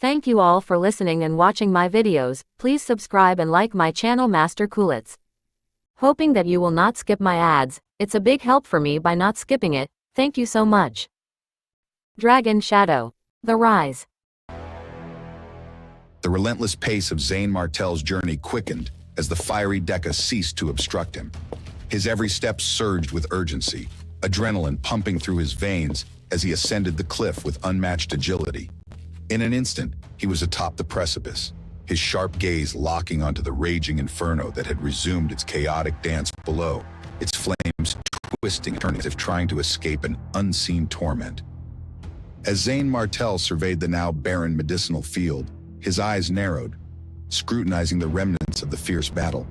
Thank you all for listening and watching my videos. Please subscribe and like my channel Master Coolitz. Hoping that you will not skip my ads, it's a big help for me by not skipping it. Thank you so much. Dragon Shadow. The Rise. The relentless pace of Zayn Martel's journey quickened as the fiery Dekka ceased to obstruct him. His every step surged with urgency, adrenaline pumping through his veins as he ascended the cliff with unmatched agility. In an instant, he was atop the precipice, his sharp gaze locking onto the raging inferno that had resumed its chaotic dance below, its flames twisting and turning as if trying to escape an unseen torment. As Zayn Martel surveyed the now barren medicinal field, his eyes narrowed, scrutinizing the remnants of the fierce battle.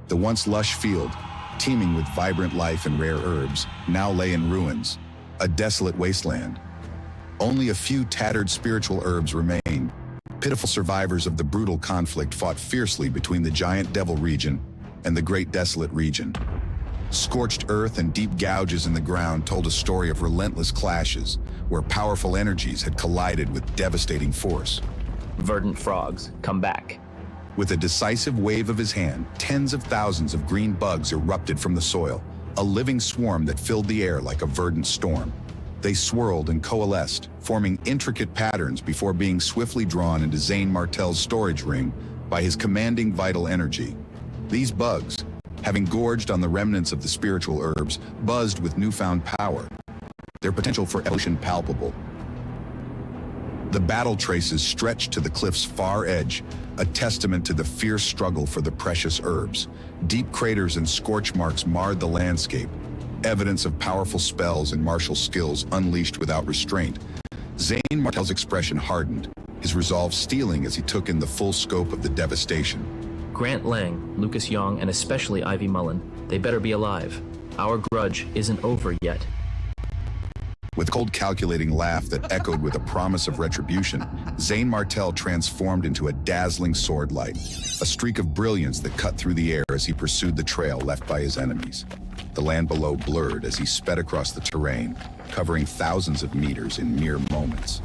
The once lush field, teeming with vibrant life and rare herbs, now lay in ruins, a desolate wasteland. Only a few tattered spiritual herbs remained. Pitiful survivors of the brutal conflict fought fiercely between the giant devil region and the great desolate region. Scorched earth and deep gouges in the ground told a story of relentless clashes where powerful energies had collided with devastating force. Verdant frogs, come back. With a decisive wave of his hand, tens of thousands of green bugs erupted from the soil, a living swarm that filled the air like a verdant storm. They swirled and coalesced, forming intricate patterns before being swiftly drawn into Zayn Martel's storage ring by his commanding vital energy. These bugs, having gorged on the remnants of the spiritual herbs, buzzed with newfound power, their potential for evolution palpable. The battle traces stretched to the cliff's far edge, a testament to the fierce struggle for the precious herbs. Deep craters and scorch marks marred the landscape, evidence of powerful spells and martial skills unleashed without restraint. Zayn Martel's expression hardened, his resolve steeling as he took in the full scope of the devastation. Grant Lang, Lucas Young, and especially Ivy Mullen, they better be alive. Our grudge isn't over yet. With a cold calculating laugh that echoed with a promise of retribution, Zayn Martel transformed into a dazzling sword light, a streak of brilliance that cut through the air as he pursued the trail left by his enemies. The land below blurred as he sped across the terrain, covering thousands of meters in mere moments.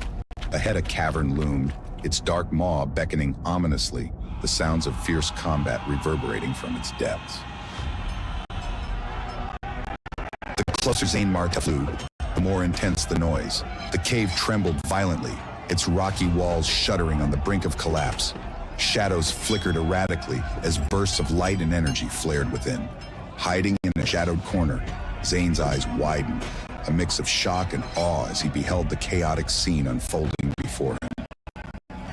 Ahead a cavern loomed, its dark maw beckoning ominously, the sounds of fierce combat reverberating from its depths. The closer Zayn Martel flew, the more intense the noise. The cave trembled violently, its rocky walls shuddering on the brink of collapse. Shadows flickered erratically as bursts of light and energy flared within. Hiding in a shadowed corner, Zayn's eyes widened, a mix of shock and awe as he beheld the chaotic scene unfolding before him.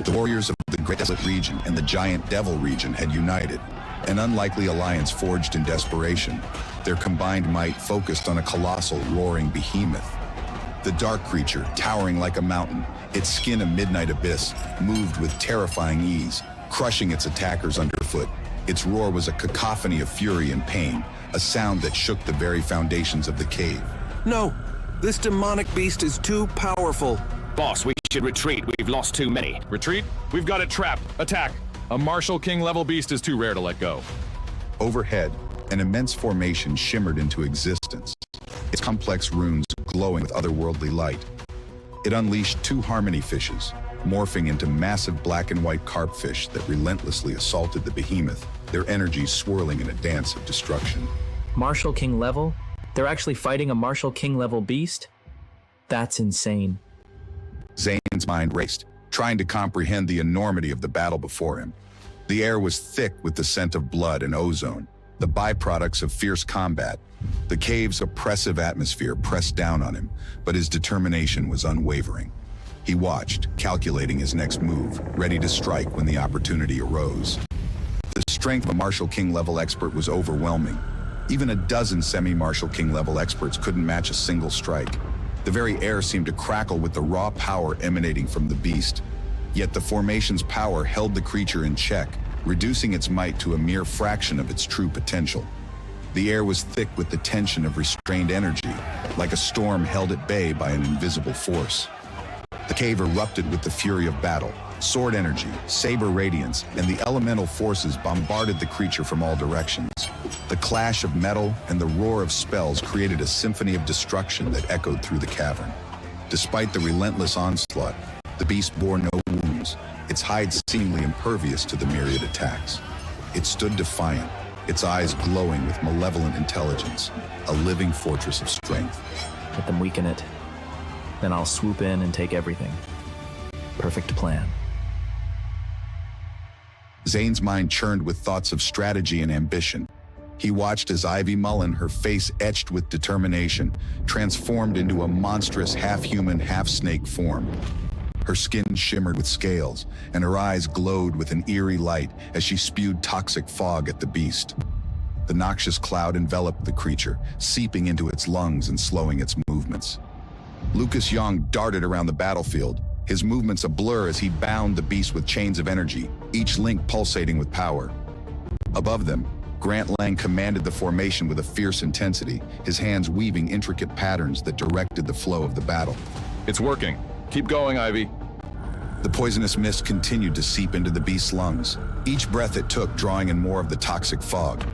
The warriors of the Great Desolate region and the Giant Devil region had united, an unlikely alliance forged in desperation, their combined might focused on a colossal, roaring behemoth. The dark creature, towering like a mountain, its skin a midnight abyss, moved with terrifying ease, crushing its attackers underfoot. Its roar was a cacophony of fury and pain, a sound that shook the very foundations of the cave. No, this demonic beast is too powerful. Boss, we should retreat. We've lost too many. Retreat? We've got it trapped. Attack! A Martial King level beast is too rare to let go. Overhead, an immense formation shimmered into existence, its complex runes glowing with otherworldly light. It unleashed two harmony fishes, morphing into massive black and white carpfish that relentlessly assaulted the behemoth, their energies swirling in a dance of destruction. Martial King level? They're actually fighting a Martial King level beast? That's insane. Zayn's mind raced, trying to comprehend the enormity of the battle before him. The air was thick with the scent of blood and ozone, the byproducts of fierce combat. The cave's oppressive atmosphere pressed down on him, but his determination was unwavering. He watched, calculating his next move, ready to strike when the opportunity arose. The strength of a Martial King level expert was overwhelming. Even a dozen semi-Martial King level experts couldn't match a single strike. The very air seemed to crackle with the raw power emanating from the beast. Yet the formation's power held the creature in check, reducing its might to a mere fraction of its true potential. The air was thick with the tension of restrained energy, like a storm held at bay by an invisible force. The cave erupted with the fury of battle. Sword energy, saber radiance, and the elemental forces bombarded the creature from all directions. The clash of metal and the roar of spells created a symphony of destruction that echoed through the cavern. Despite the relentless onslaught, the beast bore no wounds. wounds, its hide seemingly impervious to the myriad attacks. It stood defiant, its eyes glowing with malevolent intelligence, a living fortress of strength. Let them weaken it. Then I'll swoop in and take everything. Perfect plan. Zane's mind churned with thoughts of strategy and ambition. He watched as Ivy Mullen, her face etched with determination, transformed into a monstrous half-human, half-snake form. Her skin shimmered with scales, and her eyes glowed with an eerie light as she spewed toxic fog at the beast. The noxious cloud enveloped the creature, seeping into its lungs and slowing its movements. Lucas Young darted around the battlefield, his movements a blur as he bound the beast with chains of energy, each link pulsating with power. Above them, Grant Lang commanded the formation with a fierce intensity, his hands weaving intricate patterns that directed the flow of the battle. It's working. Keep going, Ivy. The poisonous mist continued to seep into the beast's lungs, each breath it took drawing in more of the toxic fog.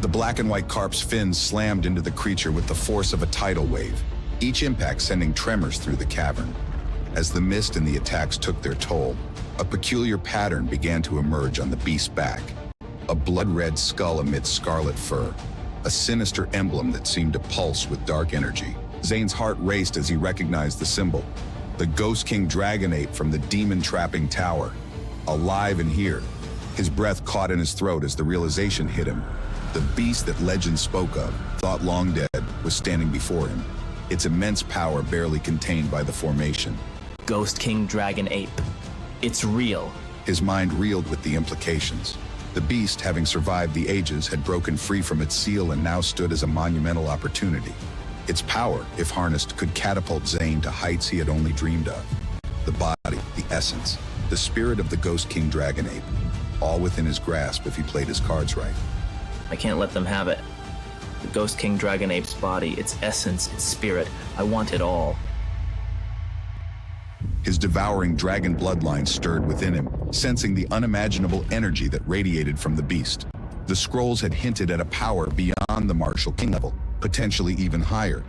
The black and white carp's fins slammed into the creature with the force of a tidal wave, each impact sending tremors through the cavern. As the mist and the attacks took their toll, a peculiar pattern began to emerge on the beast's back. A blood-red skull amidst scarlet fur, a sinister emblem that seemed to pulse with dark energy. Zane's heart raced as he recognized the symbol, the Ghost King Dragon Ape from the demon-trapping tower. Alive and here, his breath caught in his throat as the realization hit him. The beast that legend spoke of, thought long dead, was standing before him, its immense power barely contained by the formation. Ghost King Dragon Ape. It's real. His mind reeled with the implications. The beast, having survived the ages, had broken free from its seal and now stood as a monumental opportunity. Its power, if harnessed, could catapult Zane to heights he had only dreamed of. The body, the essence, the spirit of the Ghost King Dragon Ape, all within his grasp if he played his cards right. I can't let them have it. The Ghost King Dragon Ape's body, its essence, its spirit. I want it all. His devouring dragon bloodline stirred within him, sensing the unimaginable energy that radiated from the beast. The scrolls had hinted at a power beyond the Martial King level, potentially even higher.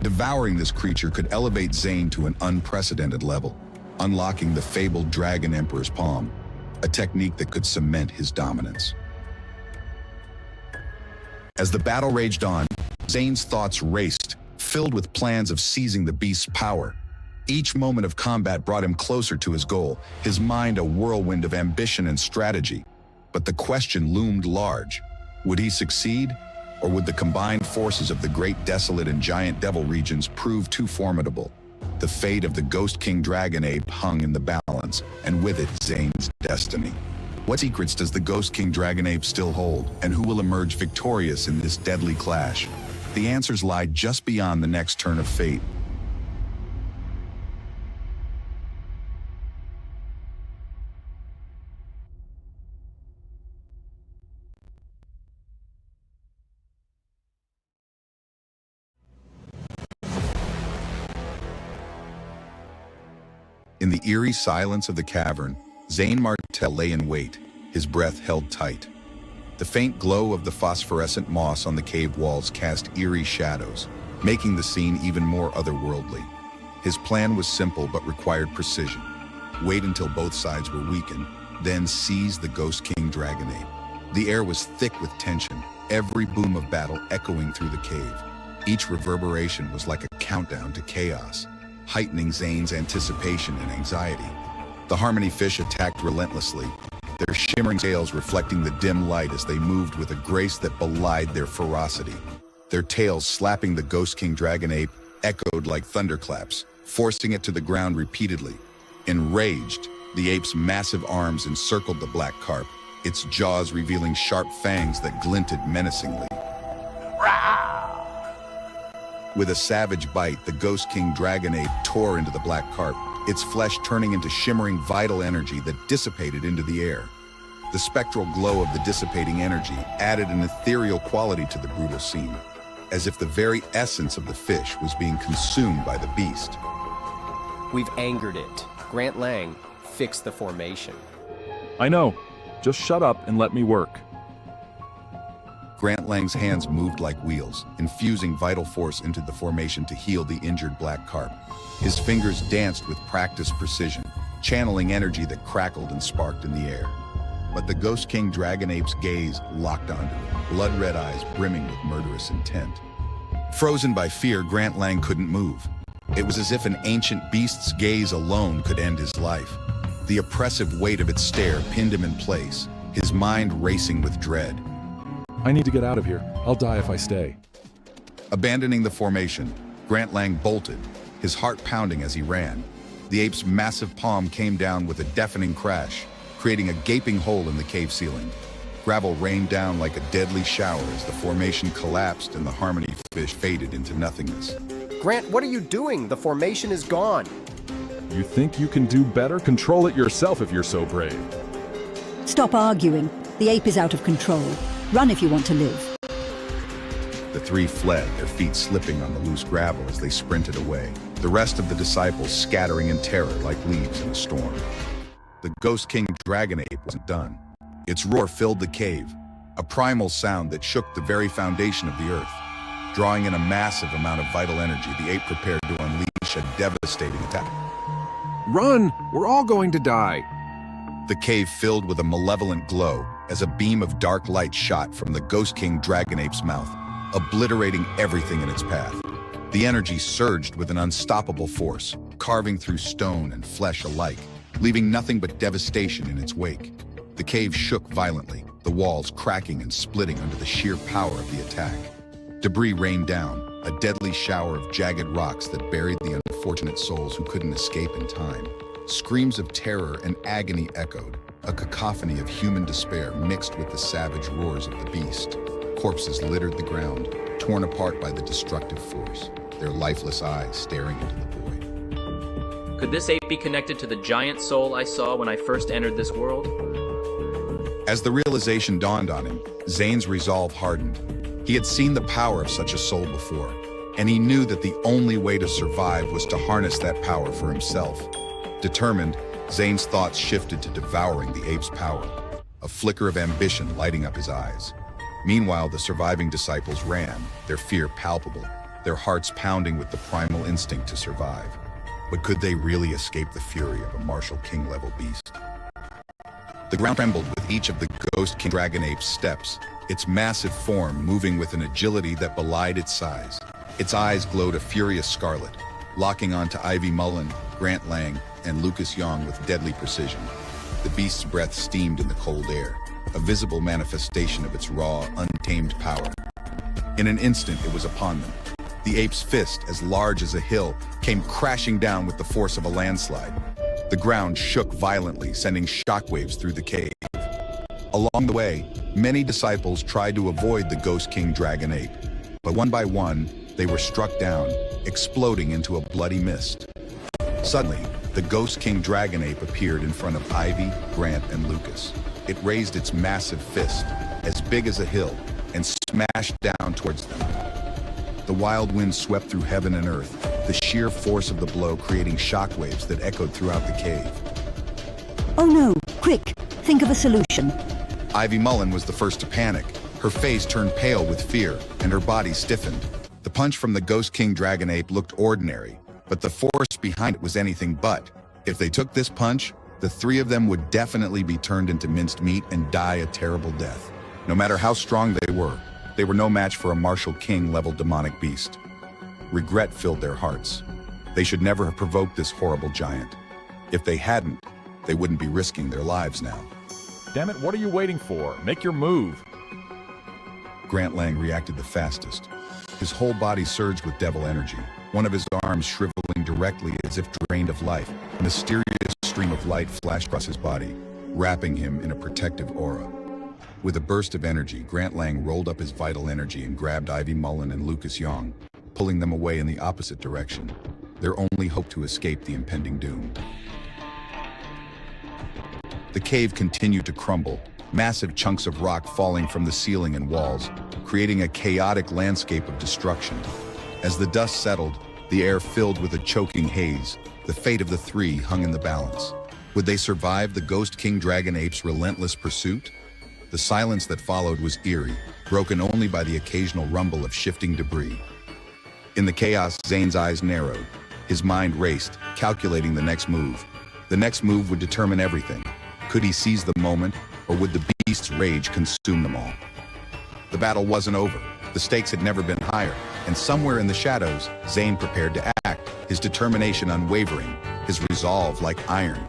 Devouring this creature could elevate Zane to an unprecedented level, unlocking the fabled Dragon Emperor's palm, a technique that could cement his dominance. As the battle raged on, Zane's thoughts raced, filled with plans of seizing the beast's power. Each moment of combat brought him closer to his goal, his mind a whirlwind of ambition and strategy. But the question loomed large. Would he succeed? Or would the combined forces of the Great Desolate and Giant Devil regions prove too formidable? The fate of the Ghost King Dragon Ape hung in the balance, and with it, Zane's destiny. What secrets does the Ghost King Dragon Ape still hold, and who will emerge victorious in this deadly clash? The answers lie just beyond the next turn of fate. In the eerie silence of the cavern, Zane Martell lay in wait, his breath held tight. The faint glow of the phosphorescent moss on the cave walls cast eerie shadows, making the scene even more otherworldly. His plan was simple but required precision. Wait until both sides were weakened, then seize the Ghost King Dragon Ape. The air was thick with tension, every boom of battle echoing through the cave. Each reverberation was like a countdown to chaos, heightening Zane's anticipation and anxiety. The Harmony Fish attacked relentlessly, their shimmering scales reflecting the dim light as they moved with a grace that belied their ferocity. Their tails slapping the Ghost King Dragon Ape echoed like thunderclaps, forcing it to the ground repeatedly. Enraged, the ape's massive arms encircled the black carp, its jaws revealing sharp fangs that glinted menacingly. With a savage bite, the Ghost King Dragon Ape tore into the black carp, its flesh turning into shimmering vital energy that dissipated into the air. The spectral glow of the dissipating energy added an ethereal quality to the brutal scene, as if the very essence of the fish was being consumed by the beast. We've angered it. Grant Lang, fix the formation. I know. Just shut up and let me work. Grant Lang's hands moved like wheels, infusing vital force into the formation to heal the injured black carp. His fingers danced with practiced precision, channeling energy that crackled and sparked in the air. But the Ghost King Dragon Ape's gaze locked onto it, blood-red eyes brimming with murderous intent. Frozen by fear, Grant Lang couldn't move. It was as if an ancient beast's gaze alone could end his life. The oppressive weight of its stare pinned him in place, his mind racing with dread. I need to get out of here. I'll die if I stay. Abandoning the formation, Grant Lang bolted, his heart pounding as he ran. The ape's massive palm came down with a deafening crash, creating a gaping hole in the cave ceiling. Gravel rained down like a deadly shower as the formation collapsed and the Harmony fish faded into nothingness. Grant, what are you doing? The formation is gone. You think you can do better? Control it yourself if you're so brave. Stop arguing. The ape is out of control. Run if you want to live. The three fled, their feet slipping on the loose gravel as they sprinted away, the rest of the disciples scattering in terror like leaves in a storm. The Ghost King Dragon Ape wasn't done. Its roar filled the cave, a primal sound that shook the very foundation of the earth. Drawing in a massive amount of vital energy, the ape prepared to unleash a devastating attack. Run! We're all going to die. The cave filled with a malevolent glow as a beam of dark light shot from the Ghost King Dragon Ape's mouth, obliterating everything in its path. The energy surged with an unstoppable force, carving through stone and flesh alike, leaving nothing but devastation in its wake. The cave shook violently, the walls cracking and splitting under the sheer power of the attack. Debris rained down, a deadly shower of jagged rocks that buried the unfortunate souls who couldn't escape in time. Screams of terror and agony echoed, a cacophony of human despair mixed with the savage roars of the beast. Corpses littered the ground, torn apart by the destructive force, their lifeless eyes staring into the void. Could this ape be connected to the giant soul I saw when I first entered this world? As the realization dawned on him, Zane's resolve hardened. He had seen the power of such a soul before, and he knew that the only way to survive was to harness that power for himself. Determined, Zane's thoughts shifted to devouring the ape's power, a flicker of ambition lighting up his eyes. Meanwhile, the surviving disciples ran, their fear palpable, their hearts pounding with the primal instinct to survive. But could they really escape the fury of a Martial King-level beast? The ground trembled with each of the Ghost King Dragon Ape's steps, its massive form moving with an agility that belied its size. Its eyes glowed a furious scarlet, locking onto Ivy Mullen, Grant Lang, and Lucas Young with deadly precision. The beast's breath steamed in the cold air, a visible manifestation of its raw, untamed power. In an instant, it was upon them. The ape's fist, as large as a hill, came crashing down with the force of a landslide. The ground shook violently, sending shockwaves through the cave. Along the way, many disciples tried to avoid the Ghost King Dragon Ape, but one by one, they were struck down, exploding into a bloody mist. Suddenly, the Ghost King Dragon Ape appeared in front of Ivy, Grant, and Lucas. It raised its massive fist, as big as a hill, and smashed down towards them. The wild wind swept through heaven and earth, the sheer force of the blow creating shockwaves that echoed throughout the cave. Oh no, quick, think of a solution. Ivy Mullen was the first to panic. Her face turned pale with fear, and her body stiffened. The punch from the Ghost King Dragon Ape looked ordinary, but the force behind it was anything but. If they took this punch, the three of them would definitely be turned into minced meat and die a terrible death. No matter how strong they were no match for a Martial King-level demonic beast. Regret filled their hearts. They should never have provoked this horrible giant. If they hadn't, they wouldn't be risking their lives now. Damn it, what are you waiting for? Make your move. Grant Lang reacted the fastest. His whole body surged with devil energy, one of his arms shriveling directly as if drained of life. A mysterious stream of light flashed across his body, wrapping him in a protective aura. With a burst of energy, Grant Lang rolled up his vital energy and grabbed Ivy Mullen and Lucas Young, pulling them away in the opposite direction, their only hope to escape the impending doom. The cave continued to crumble, massive chunks of rock falling from the ceiling and walls, creating a chaotic landscape of destruction. As the dust settled, the air filled with a choking haze. The fate of the three hung in the balance. Would they survive the Ghost King Dragon Ape's relentless pursuit? The silence that followed was eerie, broken only by the occasional rumble of shifting debris. In the chaos, Zane's eyes narrowed. His mind raced, calculating the next move. The next move would determine everything. Could he seize the moment, or would the beast's rage consume them all? The battle wasn't over. The stakes had never been higher, and somewhere in the shadows, Zane prepared to act, his determination unwavering, his resolve like iron.